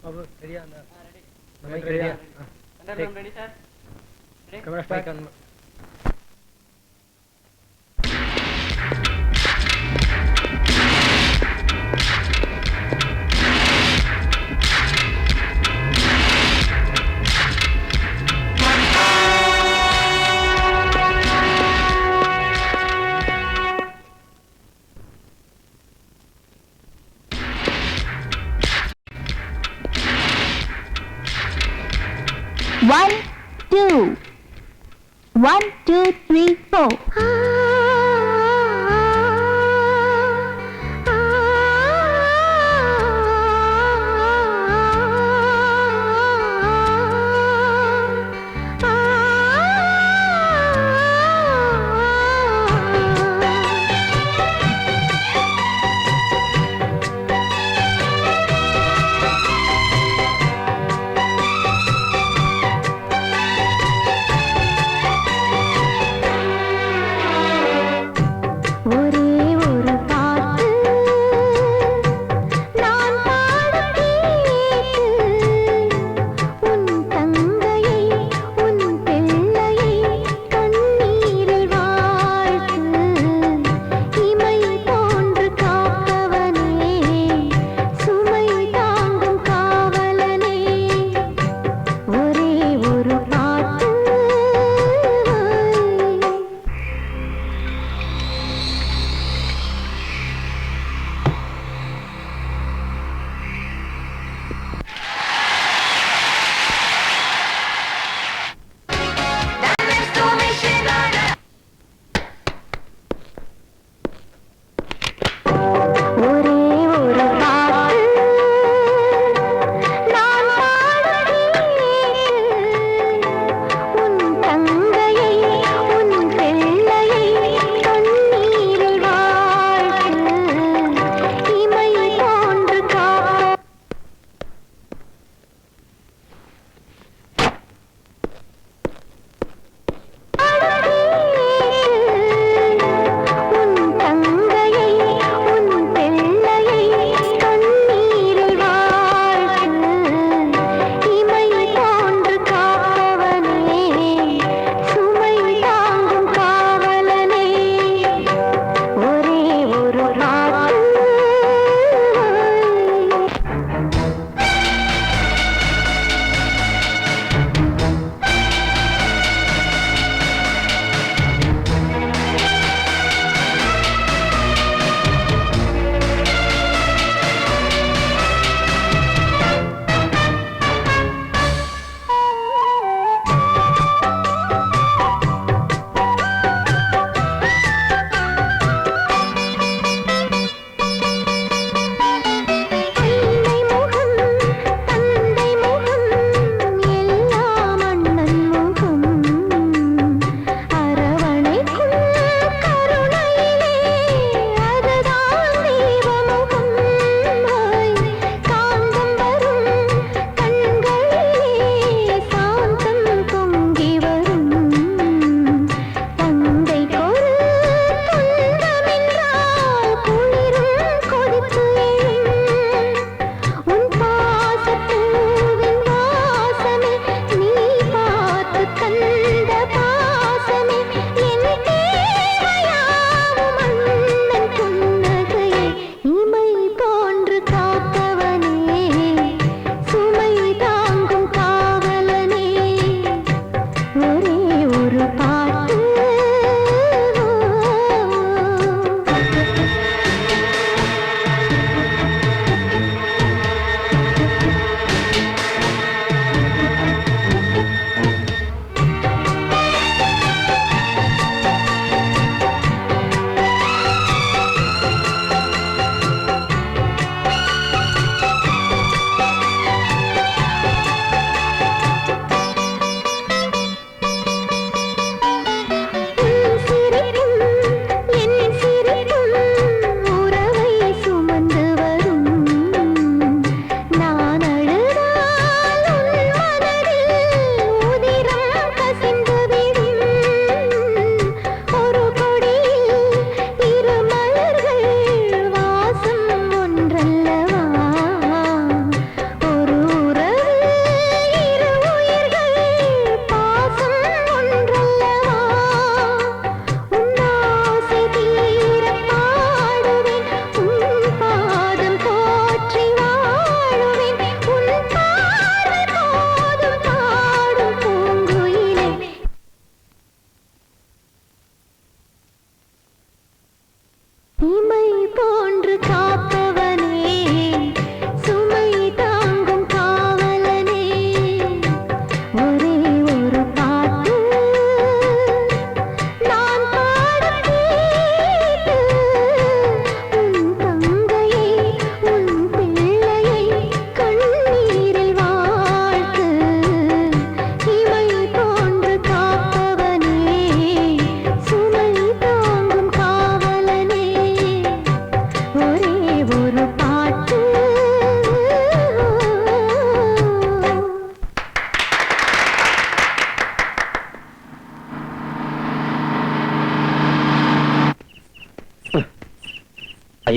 Babu, ready ah? Ready. The mic ready ah? Ready, sir? Ready? Camera start. Mic on. One, two. 1, 2, 3, 4.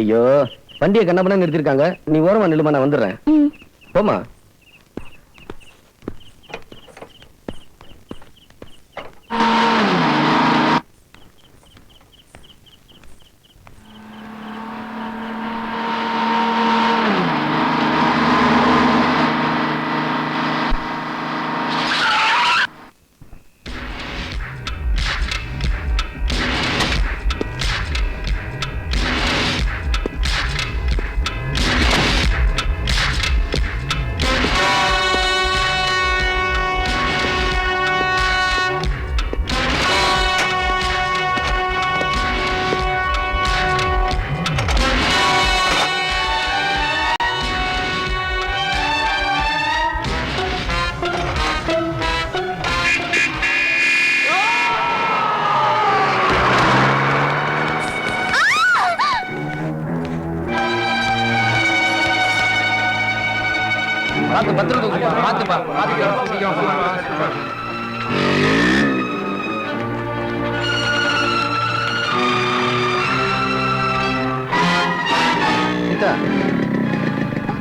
ஐயோ வண்டியை கண்ணப்பண்ண நிறுத்திருக்காங்க. நீ ஓரமா நில்லுமா, நான் வந்துடுறேன். ம். போமா.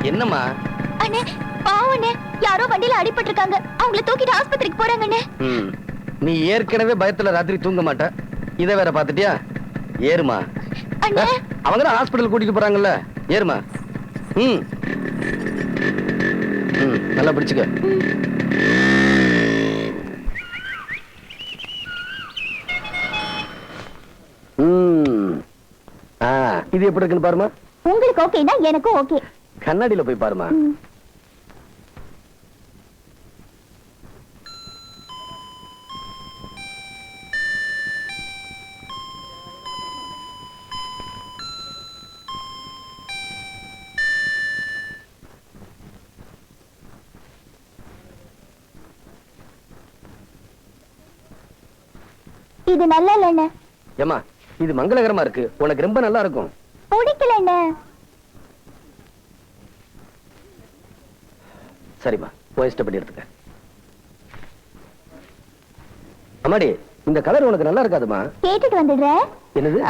என்னம்மா? அண்ணே பாவண்ணே, யாரோ வண்டியில அடிபட்டு இருக்காங்க. அவங்கள தூக்கிட்டு ஆஸ்பத்திரிக்கு போறாங்க அண்ணே. நீ ஏற்கனவே பயத்துல ராத்திரி தூங்க மாட்ட, இத வேற பாத்துட்டியா? ஏறுமா. அண்ணே அவங்க தான் ஹாஸ்பிடல் கூட்டிட்டு போறாங்கல்ல, ஏறுமா. நல்லா பிடிச்சுக்க. இது எப்படி இருக்குன்னு பாருமா. உங்களுக்கு ஓகேனா எனக்கும் ஓகே. கண்ணாடியில போய் பாருமா. இது நல்லா இல்ல. ஏமா இது மங்களகரமா இருக்கு, உனக்கு ரொம்ப நல்லா இருக்கும். பிடிக்கல. சரிம்மா, போய் இஷ்டப்படி எடுத்துக்க. அம்மாடி, இந்த கலர் உனக்கு நல்லா இருக்காதுமா. கேட்டுட்டு வந்துடுறேன். என்னது?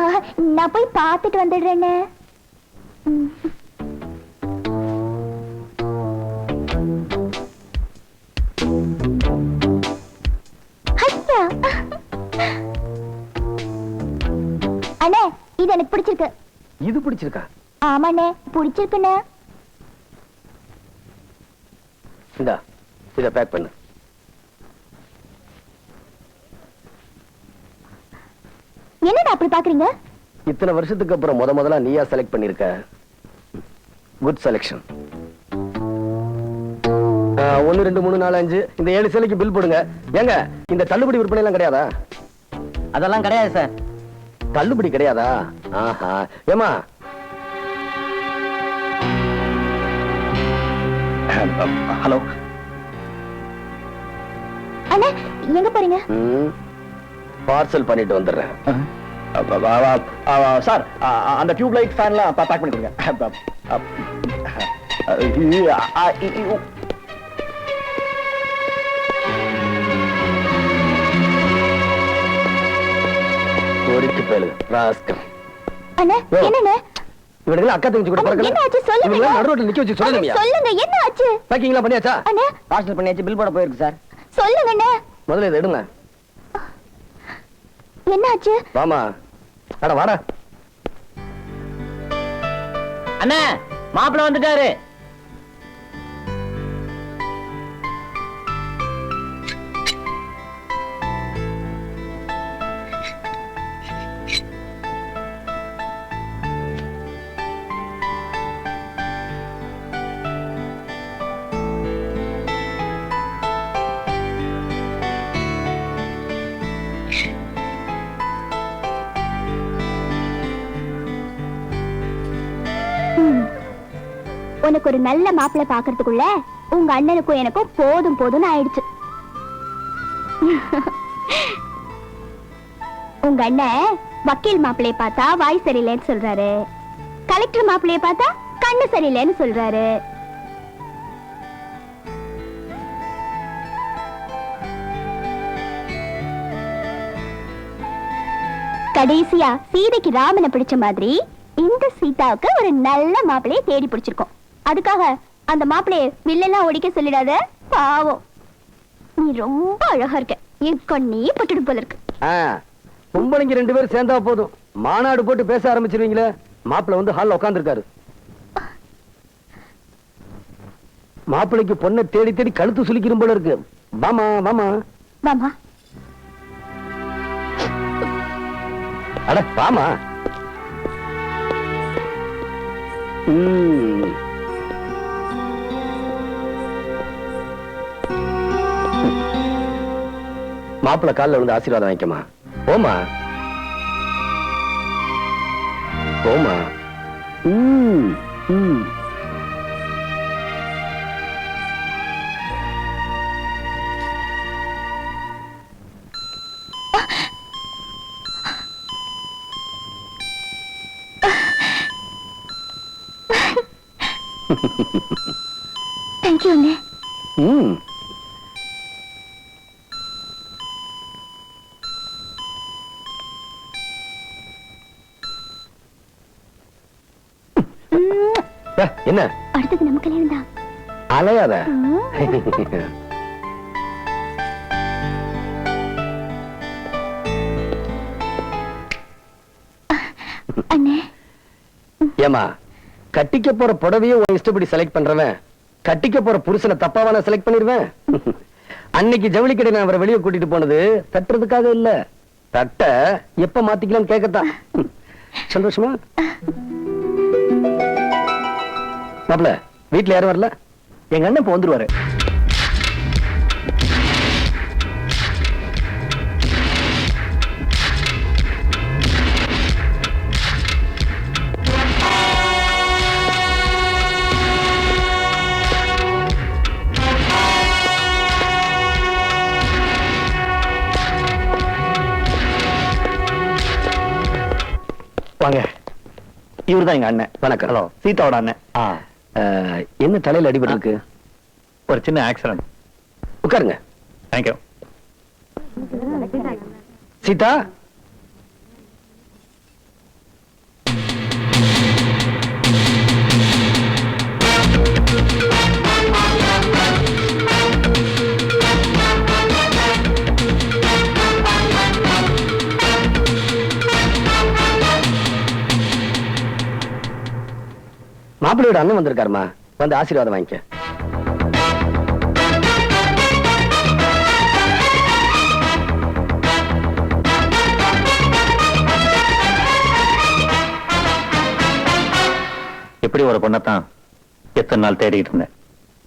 நான் போய் பார்த்துட்டு வந்துடுறேன்னு. அண்ணே இது எனக்கு பிடிச்சிருக்கு. இது பிடிச்சிருக்கா? ஆமாண்ணே பிடிச்சிருக்குண்ணே. இந்தா இத பேக் பண்ணு. என்னடா அப்படி பாக்குறீங்க? இத்தனை வருஷத்துக்கு அப்புறம் முதல்ல நீயா செலக்ட் பண்ணிருக்க. Good selection. 1 2 3 4 5 இந்த 7 சேலைக்கு பில் போடுங்க. ஏங்க இந்த தள்ளுபடி விற்பனை எல்லாம் கிடையாதா? அதெல்லாம் கிடையாது சார். தள்ளுபடி கிடையாதா? ஆஹா. ஏமா ஹலோ. அண்ணே எங்க போறீங்க? பார்சல் பண்ணிட்டு வந்துடுறேன். சார் அந்த டியூப் லைட் ஃபேன்லாம் பேக் பண்ணி கொடுங்க. ஒருக்கு பேரு ராஸ்கல். அண்ணே என்னண்ணே? இவனுக்கு அக்கா தங்கச்சி கூட பிறக்கல. என்ன ஆச்சு சொல்லுங்க. இவங்க நடுரோட்ல நிக்க வச்சு சொல்லுங்க. சொல்லுங்க என்ன ஆச்சு? பேக்கிங்லாம் பண்ணியாச்சா? அண்ணே பார்சல் பண்ணியாச்சு, பில் போட போயிருக்கு சார். சொல்லுங்க அண்ணே. முதல்ல இதை எடுங்க. என்ன ஆச்சு? வாமா. அட வாடா. அண்ணே மாப்பிள்ள வந்துட்டாரு. உனக்கு ஒரு நல்ல மாப்பிள்ளை பாக்குறதுக்குள்ள உங்க அண்ணனுக்கும் எனக்கும் போதும் போதும்னு ஆயிடுச்சு. உங்க அண்ணன் வக்கீல் மாப்பிள்ளைய பார்த்தா வாய் சரியில்லைன்னு சொல்றாரு, கலெக்டர் மாப்பிள்ளைய பார்த்தா கண்ணு சரியில்லைன்னு சொல்றாரு. கடைசியா சீதைக்கு ராமனை பிடிச்ச மாதிரி இந்த சீதாவுக்கு ஒரு நல்ல மாப்பிளையை தேடி பிடிச்சிருக்கோம். அதுக்காக அந்த மாப்பிளைய வில்லெல்லாம் ஒடிக்க சொல்லிடாத, பாவம். நீ ரொம்ப அழகா இருக்க, என் கண்ணே பட்டுடும் போல இருக்கு. பொம்பளைங்க 2 பேரும் சேர்ந்தா போதும், மாநாடு போட்டு பேச ஆரம்பிச்சிருவீங்களே. மாப்பிளை வந்து ஹால்ல உட்கார்ந்திருக்காரு. மாப்பிளைக்கு பொண்ணை தேடி தேடி கழுத்து சுளிக்கிற போல இருக்கு. வாமா வாமா மாமா. அட வாமா. மாப்பிள கால்ல விழுந்து ஆசீர்வாதம் வாங்கிக்கமா. போமா போமா. தேங்க்யூ அண்ணே. என்ன அடுத்தது நம்ம கல்யாணம் தான். அலையாத. அண்ணே, ஏமா, கட்டிக்க போற புடவையே உன் இஷ்டப்படி செலக்ட் பண்றவன் கட்டிக்க போற புருஷனை தப்பாவா நான் செலக்ட் பண்ணிடுவேன்? அன்னைக்கு ஜவுளி கடை நான் அவரை வெளியே கூட்டிட்டு போனது தட்டுறதுக்காக இல்ல, தட்ட எப்ப மாத்திக்கலாம்னு கேட்கத்தான். சந்தோஷமா? மாப்பிள, வீட்டுல யாரும் வரல? எங்க அண்ணன் இப்ப வந்துருவாரு. வாங்க, இவருதான் எங்க அண்ணன். வணக்கம். ஹலோ, சீதாவோட அண்ணன். என்ன தலையில அடிபட்டு இருக்கு? ஒரு சின்ன ஆக்சிடென்ட். உட்காருங்க. தேங்க்யூ. சீதா, மாப்பிள்ளையோட அண்ணன் வந்திருக்காருமா, வந்து ஆசீர்வாதம் வாங்கிக்க. எப்படி ஒரு பொண்ணத்தான் எத்தனை நாள் தேடிட்டு இருந்தேன்.